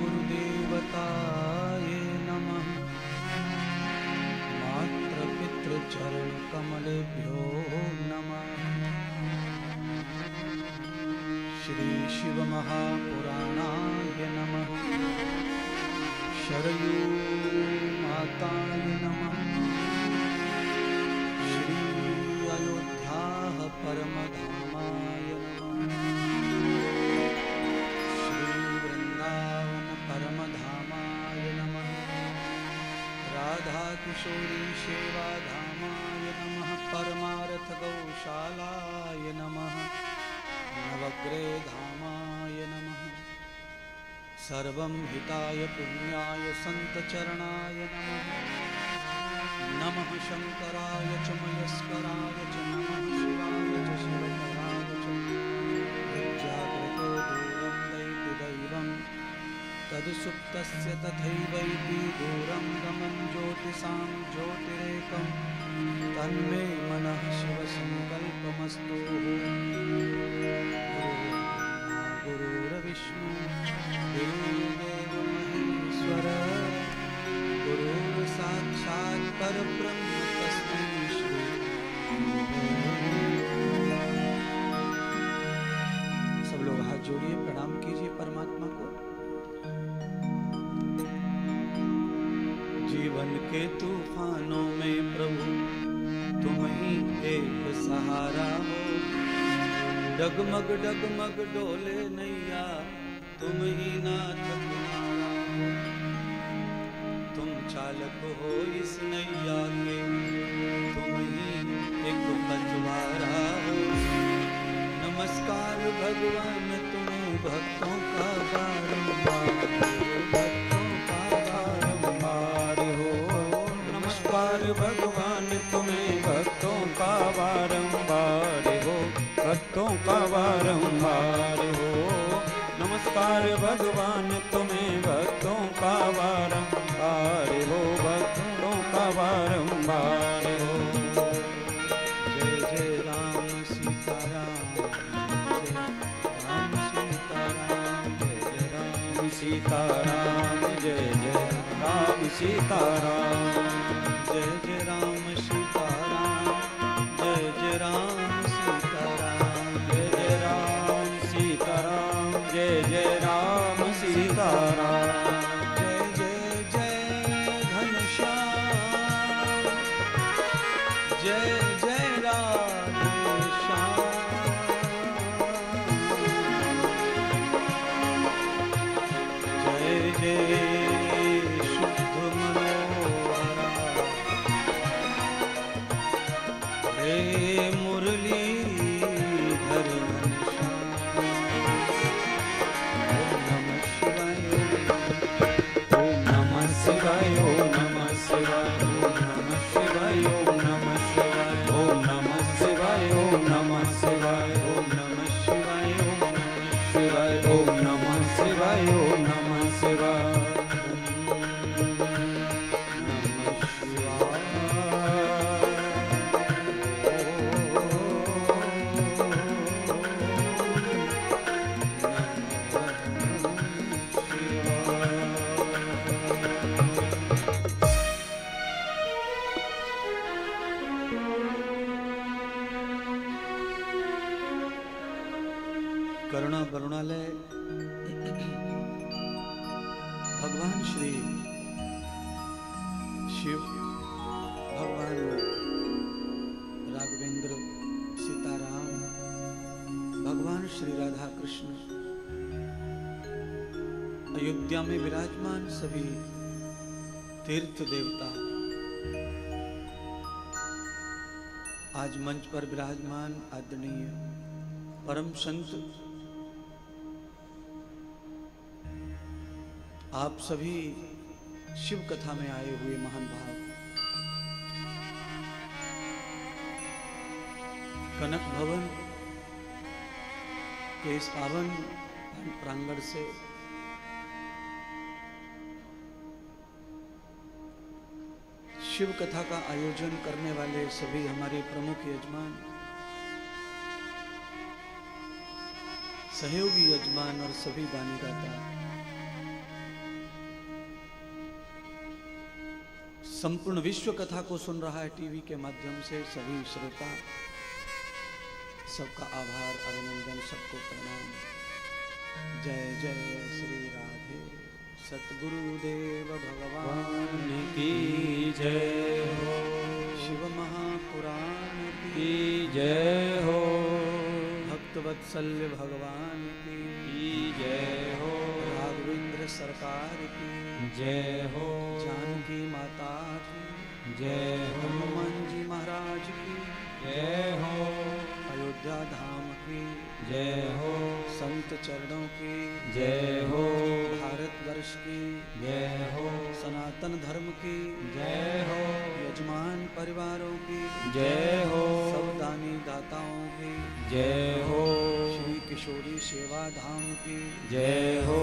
गुरुदेवताय नमः। मातृपितृचरणकमलेभ्यो नमः। श्री शिव महापुराणाय नमः। शरयू माताय नमः। श्री अयोध्या परमधामाय नमः। श्री वृंदावन परमधामाय नमः। राधा किशोरी सेवाधामाय नमः। परमार्थ गौशालाय नमः। नवग्रे धामाय नमः। सर्वं हिताय पुण्याय संतचरणाय नमः। नमः शंकराय च मयस्कराय च नमः शिवाय च शिवकराय च। यज्जाग्रतो दूरं दैति दैवं तदुसुप्तस्य तथैवैति दूरं गमं ज्योतिषां ज्योतिरेकं तन्मे मनः शिवसङ्कल्पमस्तु। गुरुर्विष्णु गुरुर्देव महेश्वर गुरुर्साक्षात् परब्रह्म तस्मै श्री। सब लोग हाथ जोड़िए, प्रणाम कीजिए परमात्मा को। जीवन के तूफानों में प्रभु तुम ही एक सहारा हो। डगमग डगमग डोले नैया तुम ही नाथ किनारा हो। तुम चालक हो इस नैया के, तुम ही एक पतवारा हो। नमस्कार भगवान तुम्हें भक्तों का बारंबार, भक्तों का बारंबार हो। नमस्कार भगवान तुम्हें भक्तों का बारंबार हो, भक्तों का बारंबार हो। नमस्कार भगवान तुम्हें भक्तों का बारंबार हो, भक्तों का बारंबार हो। जय जय राम सीताराम, जय जय राम सीताराम, जय जय राम सीताराम, जय जय राम सीताराम, जय जय राम सीताराम, जय जय राम सीताराम, जय जय राम सीताराम। जय जय जय घनश्याम, जय जय राधे श्याम, जय जय शुद्ध मनोहरा, हे मुरलीधर घनश्याम। ओम नमः शिवाय, ओम नमः शिवाय, ओम नमः शिवाय, ओम नमः शिवाय, ओम नमः शिवाय, ओम नमः शिवाय, ओम नमः शिवाय, ओम नमः शिवाय, ओम नमः शिवाय, ओम नमः शिवाय। करुणा करुणालय भगवान श्री शिव, भगवान राघवेंद्र सीताराम, भगवान श्री राधा कृष्ण, अयोध्या में विराजमान सभी तीर्थ देवता, आज मंच पर विराजमान आदरणीय परम संत, आप सभी शिव कथा में आए हुए महान भाव, कनक भवन के इस पावन प्रांगण से शिव कथा का आयोजन करने वाले सभी हमारे प्रमुख यजमान, सहयोगी यजमान और सभी गानीदाता, संपूर्ण विश्व कथा को सुन रहा है टीवी के माध्यम से सभी श्रोता, सबका आभार, अभिनंदन, सबको प्रणाम। जय जय श्री राधे सतगुरुदेव भगवान की जय हो, शिव महापुराण की जय हो, भक्तवत्सल्य भगवान की जय हो, राघवेंद्र सरकार की जय हो, जानकी माता की जय हो, हनुमान जी महाराज की जय हो, अयोध्या धाम की जय हो, संत चरणों की जय हो, भारतवर्ष की जय हो, सनातन धर्म की जय हो, यजमान परिवारों की जय हो, सब दानी दाताओं की जय हो, श्री किशोरी सेवा धाम की जय हो,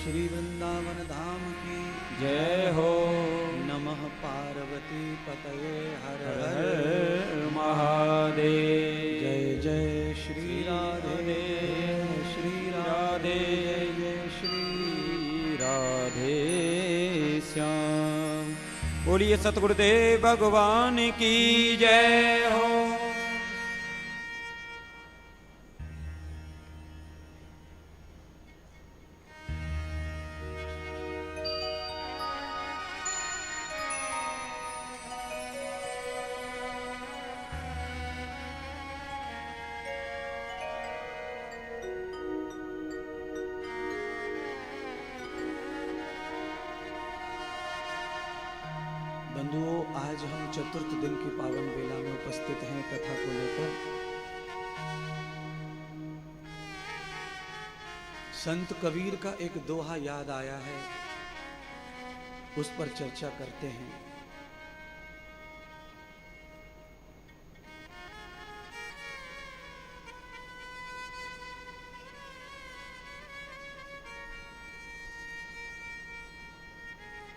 श्री वृंदावन धाम की जय हो, नमः पार्वती पतये हर हर हर महादेव। जय जय श्री राधे श्री राधे जय श्री राधे श्याम। बोलिए सतगुरुदेव भगवान की जय हो। बंधुओं, आज हम चतुर्थ दिन की पावन बेला में उपस्थित हैं कथा को लेकर। संत कबीर का एक दोहा याद आया है, उस पर चर्चा करते हैं।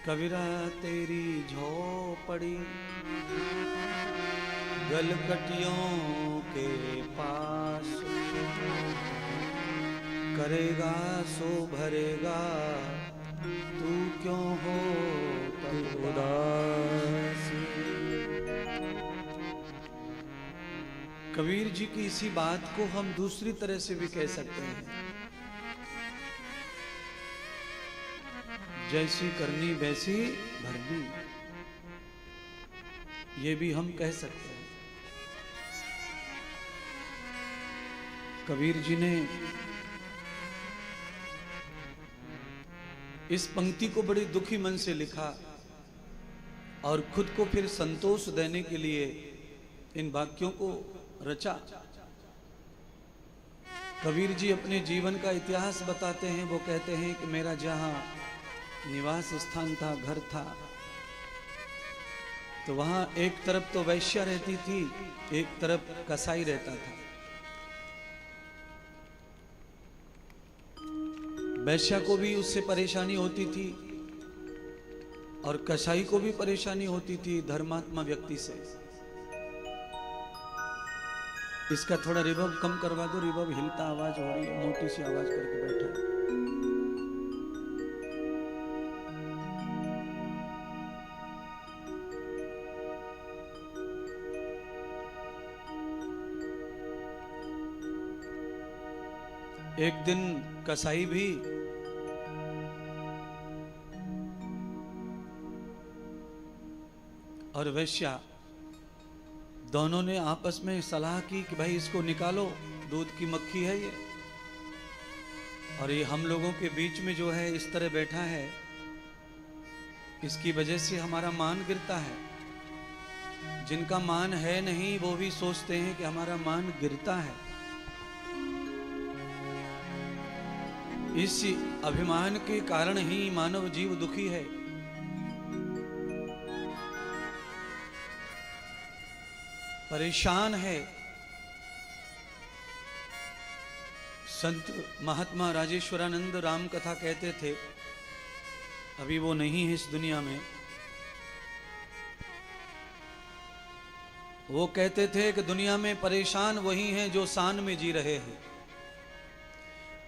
कबीरा तेरी झोपड़ी गलकटियों के पास, करेगा सो भरेगा, तू क्यों हो तब उदास। कबीर जी की इसी बात को हम दूसरी तरह से भी कह सकते हैं, जैसी करनी वैसी भरनी, ये भी हम कह सकते हैं। कबीर जी ने इस पंक्ति को बड़ी दुखी मन से लिखा और खुद को फिर संतोष देने के लिए इन वाक्यों को रचा। कबीर जी अपने जीवन का इतिहास बताते हैं। वो कहते हैं कि मेरा जहां निवास स्थान था, घर था, तो वहां एक तरफ तो वैश्या रहती थी, एक तरफ कसाई रहता था। वैश्या को भी उससे परेशानी होती थी और कसाई को भी परेशानी होती थी धर्मात्मा व्यक्ति से। इसका थोड़ा रिवर्ब कम करवा दो, रिवर्ब हिलता आवाज हो रही है, मोटी सी आवाज करके बैठा है। एक दिन कसाई भी और वैश्या दोनों ने आपस में सलाह की कि भाई इसको निकालो, दूध की मक्खी है ये, और ये हम लोगों के बीच में जो है इस तरह बैठा है, इसकी वजह से हमारा मान गिरता है। जिनका मान है नहीं वो भी सोचते हैं कि हमारा मान गिरता है। इस अभिमान के कारण ही मानव जीव दुखी है। परेशान है। संत महात्मा राजेश्वरानंद राम कथा कहते थे, अभी वो नहीं है इस दुनिया में। वो कहते थे कि दुनिया में परेशान वही हैं जो शान में जी रहे हैं,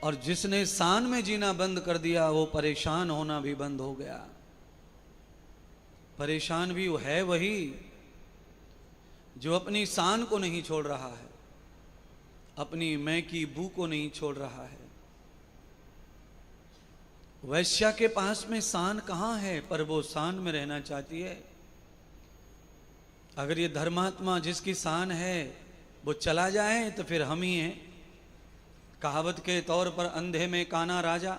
और जिसने शान में जीना बंद कर दिया वो परेशान होना भी बंद हो गया। परेशान भी वो है वही जो अपनी शान को नहीं छोड़ रहा है, अपनी मैं की बू को नहीं छोड़ रहा है। वैश्या के पास में शान कहाँ है, पर वो शान में रहना चाहती है। अगर ये धर्मात्मा जिसकी शान है वो चला जाए तो फिर हम ही हैं। कहावत के तौर पर अंधे में काना राजा।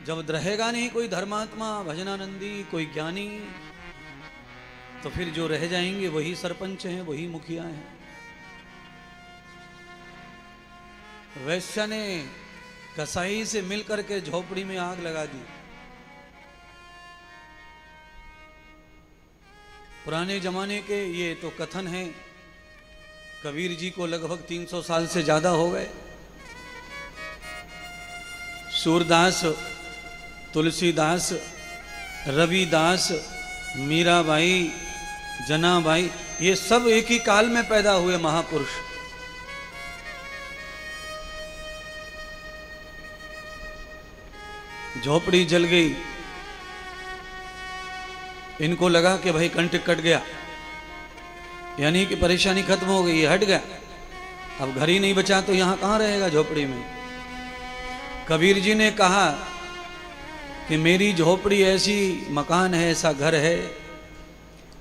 जब रहेगा नहीं कोई धर्मात्मा, भजनानंदी, कोई ज्ञानी, तो फिर जो रह जाएंगे वही सरपंच हैं, वही मुखिया हैं। वैश्या ने कसाई से मिलकर के झोपड़ी में आग लगा दी। पुराने जमाने के ये तो कथन है। कबीर जी को लगभग 300 साल से ज्यादा हो गए। सूरदास, तुलसीदास, रविदास, मीराबाई, जनाबाई, ये सब एक ही काल में पैदा हुए महापुरुष। झोपड़ी जल गई, इनको लगा कि भाई कंठ कट गया, यानी कि परेशानी खत्म हो गई, हट गया। अब घर ही नहीं बचा तो यहां कहां रहेगा झोपड़ी में। कबीर जी ने कहा कि मेरी झोपड़ी ऐसी मकान है, ऐसा घर है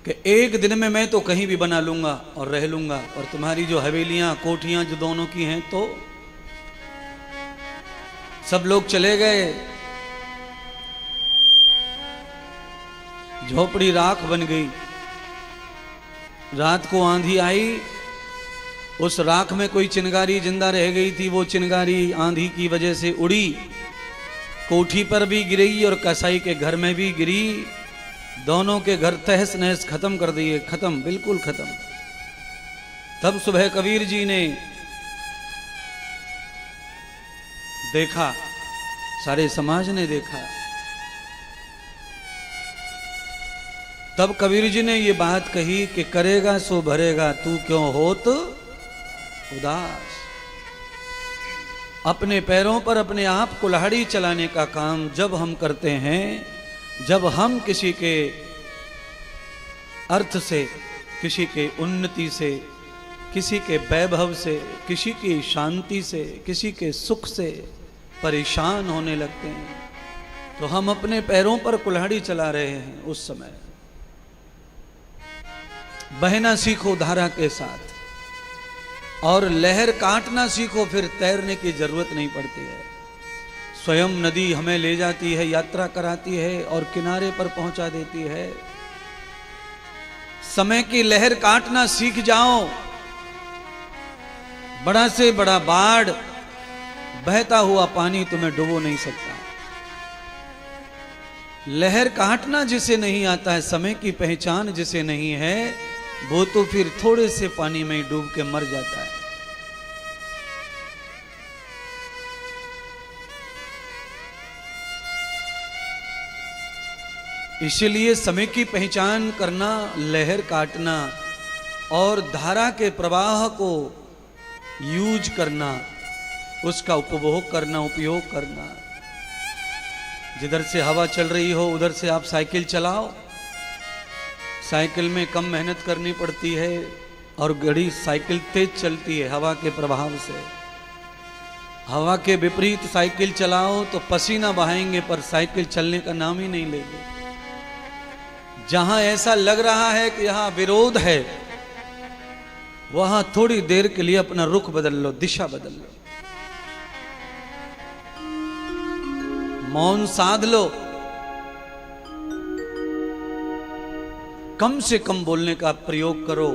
कि एक दिन में मैं तो कहीं भी बना लूंगा और रह लूंगा, और तुम्हारी जो हवेलियां, कोठियां जो दोनों की हैं, तो सब लोग चले गए। झोपड़ी राख बन गई। रात को आंधी आई, उस राख में कोई चिंगारी जिंदा रह गई थी। वो चिंगारी आंधी की वजह से उड़ी, कोठी पर भी गिरी और कसाई के घर में भी गिरी। दोनों के घर तहस नहस खत्म कर दिए, खत्म, बिल्कुल खत्म। तब सुबह कबीर जी ने देखा, सारे समाज ने देखा। तब कबीर जी ने ये बात कही कि करेगा सो भरेगा, तू क्यों होत उदास। अपने पैरों पर अपने आप कुल्हाड़ी चलाने का काम जब हम करते हैं, जब हम किसी के अर्थ से, किसी के उन्नति से, किसी के वैभव से, किसी की शांति से, किसी के सुख से परेशान होने लगते हैं, तो हम अपने पैरों पर कुल्हाड़ी चला रहे हैं। उस समय बहना सीखो धारा के साथ, और लहर काटना सीखो, फिर तैरने की जरूरत नहीं पड़ती है। स्वयं नदी हमें ले जाती है, यात्रा कराती है और किनारे पर पहुंचा देती है। समय की लहर काटना सीख जाओ। बड़ा से बड़ा बाढ़, बहता हुआ पानी तुम्हें डुबो नहीं सकता। लहर काटना जिसे नहीं आता है, समय की पहचान जिसे नहीं है, वो तो फिर थोड़े से पानी में डूब के मर जाता है। इसलिए समय की पहचान करना, लहर काटना और धारा के प्रवाह को यूज करना, उसका उपभोग करना, उपयोग करना। जिधर से हवा चल रही हो उधर से आप साइकिल चलाओ। साइकिल में कम मेहनत करनी पड़ती है और गाड़ी, साइकिल तेज चलती है हवा के प्रभाव से। हवा के विपरीत साइकिल चलाओ तो पसीना बहाएंगे, पर साइकिल चलने का नाम ही नहीं लेंगे। जहां ऐसा लग रहा है कि यहां विरोध है, वहां थोड़ी देर के लिए अपना रुख बदल लो, दिशा बदल लो, मौन साध लो। कम से कम बोलने का प्रयोग करो।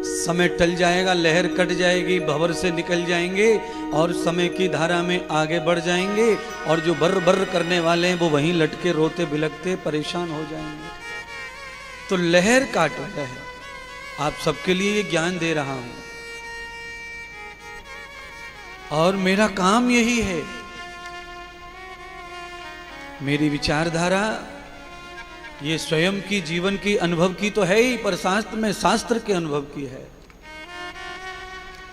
समय टल जाएगा, लहर कट जाएगी, भंवर से निकल जाएंगे और समय की धारा में आगे बढ़ जाएंगे, और जो बर बर करने वाले हैं वो वहीं लटके रोते बिलखते परेशान हो जाएंगे। तो लहर काट रहा है। आप सबके लिए ये ज्ञान दे रहा हूं, और मेरा काम यही है। मेरी विचारधारा ये स्वयं की, जीवन की, अनुभव की तो है ही, पर शास्त्र में शास्त्र के अनुभव की है।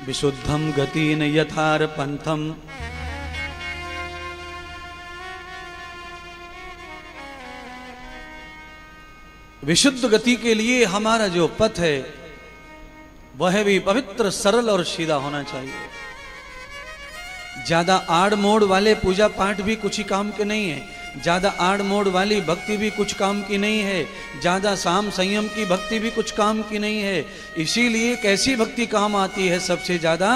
विशुद्धम गति न यथार पंथम, विशुद्ध गति के लिए हमारा जो पथ है वह भी पवित्र, सरल और सीधा होना चाहिए। ज्यादा आड़ मोड़ वाले पूजा पाठ भी कुछ ही काम के नहीं है, ज्यादा आड़ मोड़ वाली भक्ति भी कुछ काम की नहीं है, ज्यादा साम संयम की भक्ति भी कुछ काम की नहीं है। इसीलिए कैसी भक्ति काम आती है सबसे ज्यादा?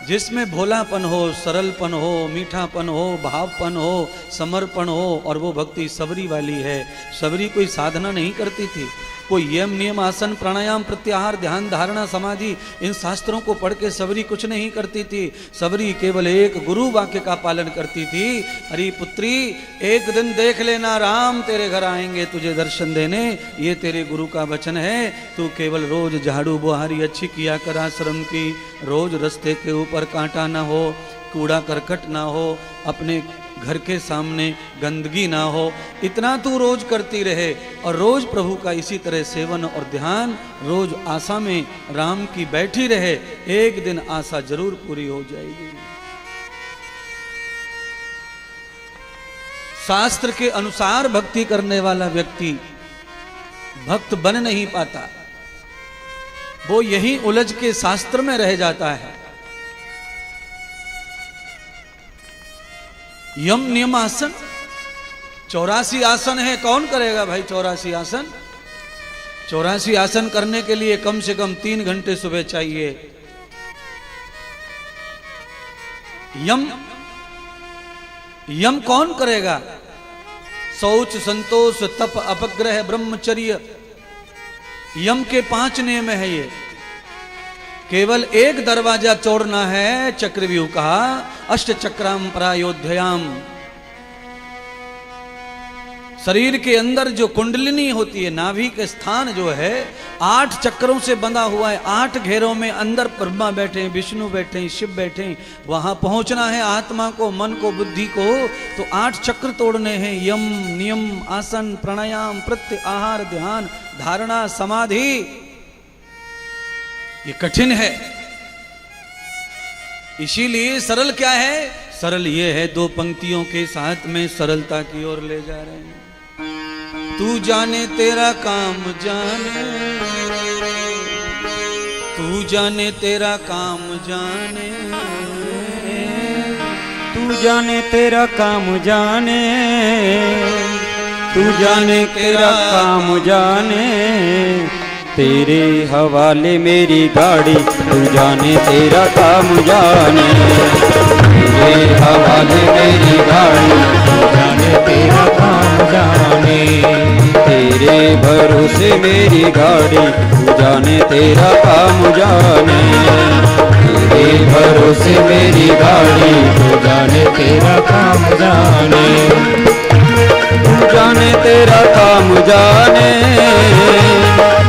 जिसमें भोलापन हो, सरलपन हो, मीठापन हो, भावपन हो, समर्पण हो। और वो भक्ति सबरी वाली है। सबरी कोई साधना नहीं करती थी, कोई यम नियम आसन प्राणायाम प्रत्याहार ध्यान धारणा समाधि इन शास्त्रों को पढ़ के सबरी कुछ नहीं करती थी। सबरी केवल एक गुरु वाक्य का पालन करती थी। हरि पुत्री, एक दिन देख लेना, राम तेरे घर आएंगे तुझे दर्शन देने, ये तेरे गुरु का वचन है। तू केवल रोज झाड़ू बुहारी अच्छी किया कर आश्रम की, रोज रास्ते के ऊपर कांटा ना हो, कूड़ा करकट ना हो, अपने घर के सामने गंदगी ना हो, इतना तू रोज करती रहे। और रोज प्रभु का इसी तरह सेवन और ध्यान, रोज आशा में राम की बैठी रहे, एक दिन आशा जरूर पूरी हो जाएगी। शास्त्र के अनुसार भक्ति करने वाला व्यक्ति भक्त बन नहीं पाता, वो यही उलझ के शास्त्र में रह जाता है। यम नियम आसन 84 आसन है, कौन करेगा भाई 84 आसन? 84 आसन करने के लिए कम से कम 3 घंटे सुबह चाहिए। यम कौन करेगा? शौच, संतोष, तप, अपग्रह, ब्रह्मचर्य, यम के 5 नियम है। ये केवल एक दरवाजा तोड़ना है चक्रव्यूह का, अष्ट चक्राम प्रायोध्याम। शरीर के अंदर जो कुंडलिनी होती है, नाभि के स्थान जो है 8 चक्रों से बंधा हुआ है। 8 घेरों में अंदर ब्रह्मा बैठे हैं, विष्णु बैठे हैं, शिव बैठे हैं। वहां पहुंचना है आत्मा को, मन को, बुद्धि को, तो 8 चक्र तोड़ने हैं। यम नियम आसन प्राणायाम प्रत्याहार ध्यान धारणा समाधि, ये कठिन है। इसीलिए सरल क्या है? सरल ये है, 2 पंक्तियों के साथ में सरलता की ओर ले जा रहे हैं। तू जाने तेरा काम जाने, तू जाने तेरा काम जाने, तू जाने तेरा काम जाने, तू जाने तेरा काम जाने, तेरे हवाले मेरी गाड़ी, तू जाने तेरा काम जाने, तेरे हवाले मेरी गाड़ी, तू जाने तेरा काम जाने, तेरे भरोसे मेरी गाड़ी, तू जाने तेरा काम जाने, तेरे भरोसे मेरी गाड़ी, तू जाने तेरा काम जाने, तू जाने तेरा काम जाने,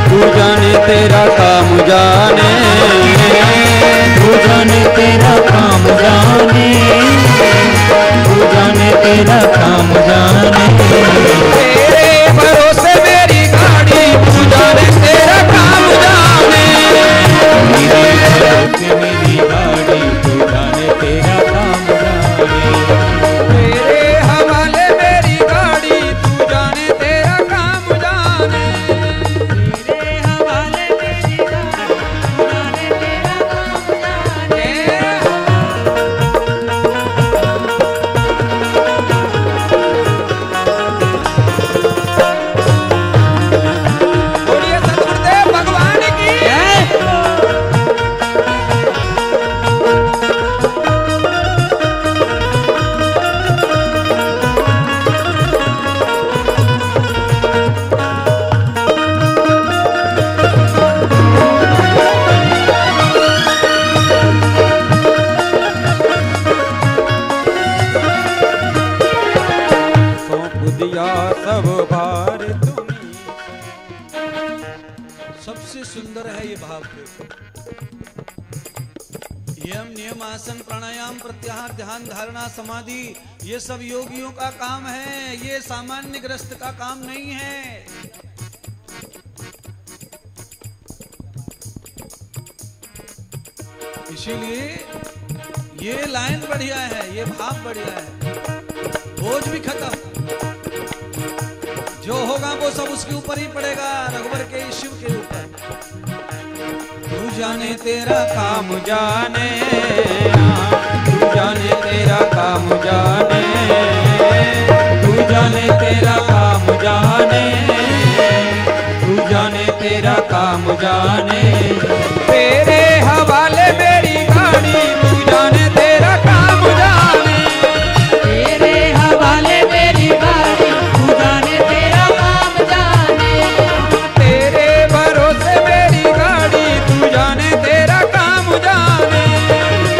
तू जाने तेरा काम जाने, तू जाने तेरा काम जाने, तू जाने तेरा काम जाने, तेरे भरोसे मेरी गाड़ी, तू जाने तेरा काम जाने, तेरे भरोसे मेरी गाड़ी, तू जाने तेरा काम जाने, तेरे हवाले मेरी गाड़ी, तू जाने तेरा काम जाने, सब भार तुम्हीं। सबसे सुंदर है ये भाव देखो। यम नियम आसन प्राणायाम प्रत्याहार ध्यान धारणा समाधि, ये सब योगियों का काम है, ये सामान्य ग्रस्त का काम नहीं है। इसीलिए ये लाइन बढ़िया है, ये भाव बढ़िया है, बोझ भी खत्म। जो होगा वो सब उसके ऊपर ही पड़ेगा, रघुवर के शिव के ऊपर। तू जाने तेरा काम जाने, तू जाने तेरा काम जाने, तू जाने तेरा काम जाने, तू जाने तेरा काम जाने। तेरे हवाले मेरी गाड़ी, तू जाने तेरा काम जाने, तेरे हवाले मेरी गाड़ी, तू जाने तेरा काम जाने। तेरे भरोसे मेरी गाड़ी, तू जाने तेरा काम जाने,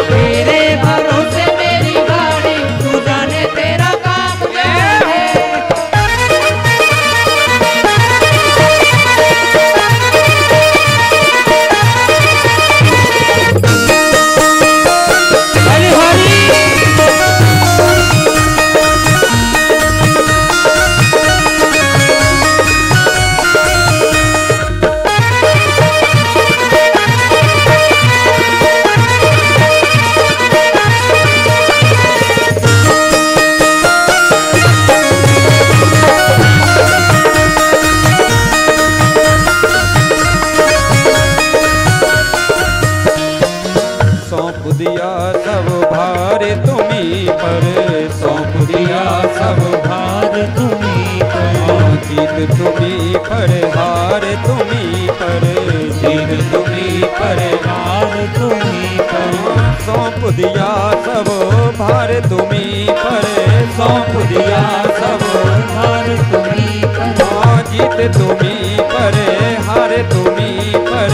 तेरे भरोसे मेरी गाड़ी, तू जाने तेरा काम जाने। हरि हरि सौंप दिया सब भार तुम्हीं पर, सौंप दिया सब भार तुम्हीं पर, जीत तुम्हीं पर, हार तुम्हीं पर, जीत तुम्हीं पर, हार तुम्हीं पर। सौंप दिया सब भार तुम्हीं पर, सौंप दिया सब हार तुम्हीं पर, जीत तुम्हीं पर, हार तुम्हीं पर,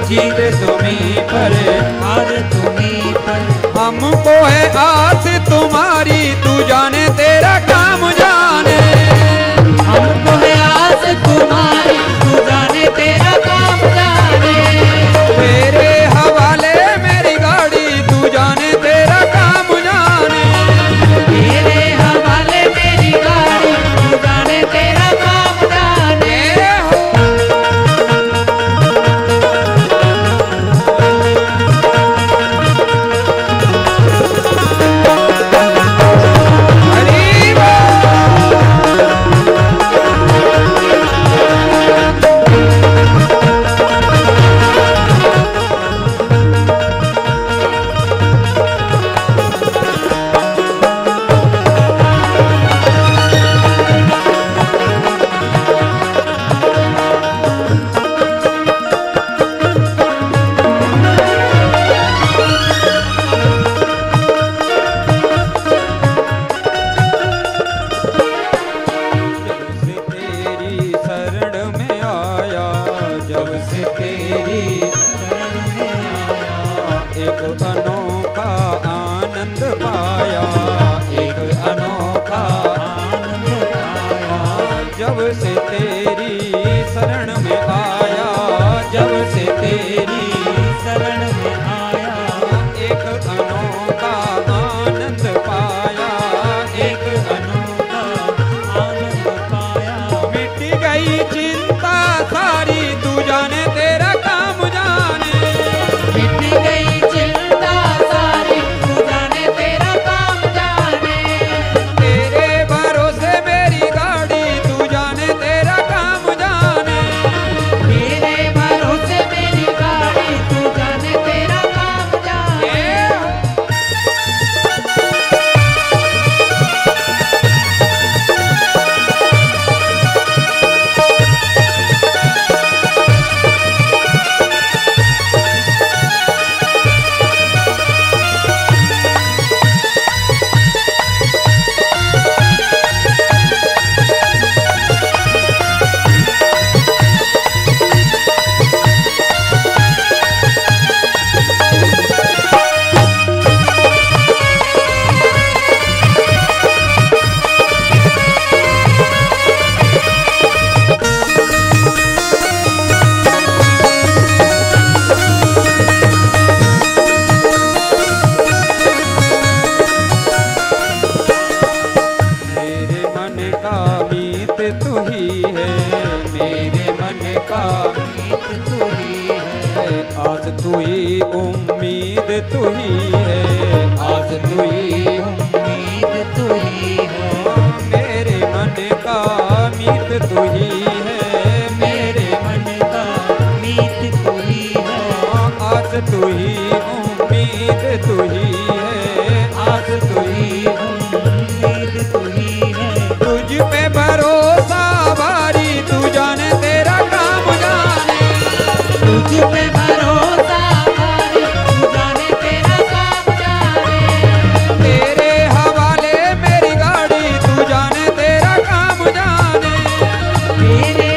जीत तुम्हीं पर। हार तुम्हीं पर। हमको है आस तुम्हारी, तू जाने तेरा काम जाने, हमको है आस तुम्हारी, तू जाने तेरा काम जाने। तेरे हवाले मेरी गाड़ी, तू जाने तेरा काम जाने, तेरे हवाले मेरी गाड़ी, तू जाने तेरा काम जाने। हरी तू ही उम्मीद तू ही है, आज तू ही उम्मीद तू ही है, मेरे मन का मीत तू आस तू ही उम्मीद तू ही है, आस तू ही उम्मीद तू ही है। तुझ पे भरोसा भारी, तू जाने तेरा काम जाने। तुझ पे भरोसा भारी, तू जाने तेरा काम जाने। तेरे हवाले मेरी गाड़ी, तू जाने तेरा काम जाने। तेरे